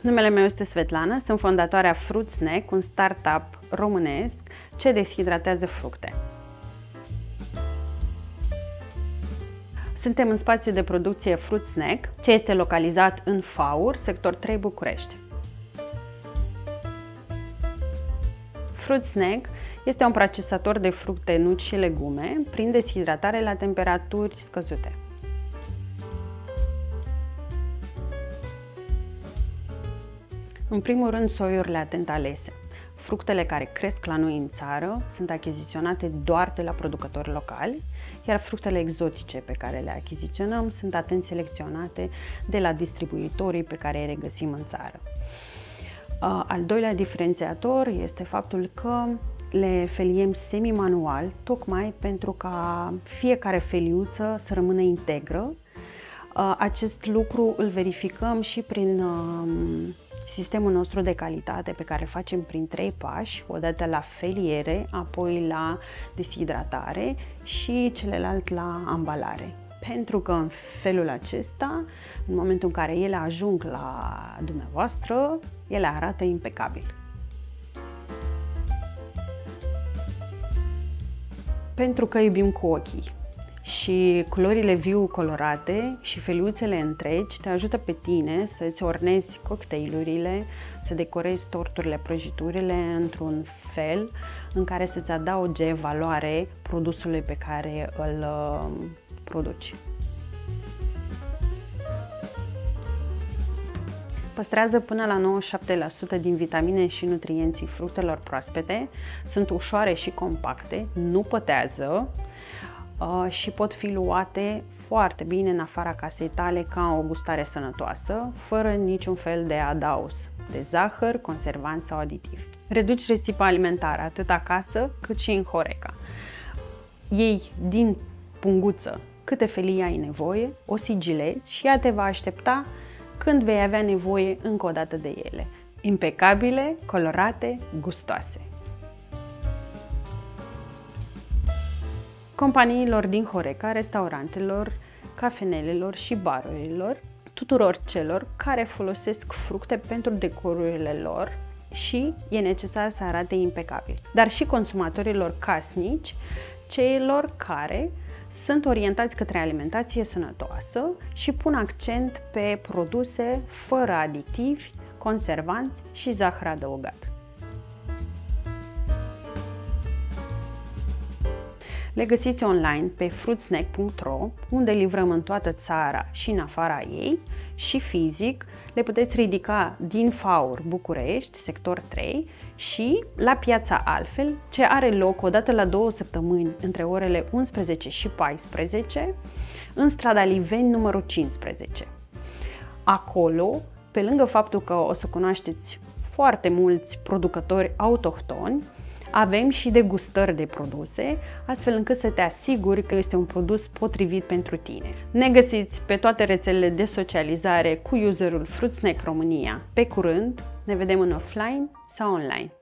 Numele meu este Svetlana, sunt fondatoarea Fruit Snack, un startup românesc ce deshidratează fructe. Suntem în spațiul de producție Fruit Snack, ce este localizat în FAUR, sector 3 București. Fruit Snack este un procesator de fructe, nuci și legume prin deshidratare la temperaturi scăzute. În primul rând, soiurile atent alese. Fructele care cresc la noi în țară sunt achiziționate doar de la producători locali, iar fructele exotice pe care le achiziționăm sunt atent selecționate de la distribuitorii pe care îi regăsim în țară. Al doilea diferențiator este faptul că le feliem semi-manual, tocmai pentru ca fiecare feliuță să rămână integră. Acest lucru îl verificăm și prin sistemul nostru de calitate pe care îl facem prin 3 pași, odată la feliere, apoi la deshidratare și celălalt la ambalare. Pentru că în felul acesta, în momentul în care ele ajung la dumneavoastră, ele arată impecabil. Pentru că iubim cu ochii și culorile viu colorate și feliuțele întregi te ajută pe tine să îți ornezi cocktailurile, să decorezi torturile, prăjiturile într-un fel în care să-ți adauge valoare produsului pe care îl produci. Păstrează până la 97% din vitamine și nutrienții fructelor proaspete, sunt ușoare și compacte, nu pătează și pot fi luate foarte bine în afara casei tale ca o gustare sănătoasă, fără niciun fel de adaos de zahăr, conservanți sau aditivi. Reduci risipa alimentară atât acasă cât și în Horeca. Iei din punguță câte felii ai nevoie, o sigilezi și ea te va aștepta când vei avea nevoie încă o dată de ele. Impecabile, colorate, gustoase. Companiilor din Horeca, restaurantelor, cafenelelor și barurilor, tuturor celor care folosesc fructe pentru decorurile lor și e necesar să arate impecabil, dar și consumatorilor casnici, celor care sunt orientați către alimentație sănătoasă și pun accent pe produse fără aditivi, conservanți și zahăr adăugat. Le găsiți online pe fruitsnack.ro, unde livrăm în toată țara și în afara ei, și fizic le puteți ridica din FAUR București, sector 3, și la Piața Altfel, ce are loc odată la 2 săptămâni între orele 11 și 14, în strada Liveni numărul 15. Acolo, pe lângă faptul că o să cunoașteți foarte mulți producători autohtoni, avem și degustări de produse, astfel încât să te asiguri că este un produs potrivit pentru tine. Ne găsiți pe toate rețelele de socializare cu userul Fruit Snack România. Pe curând, ne vedem în offline sau online.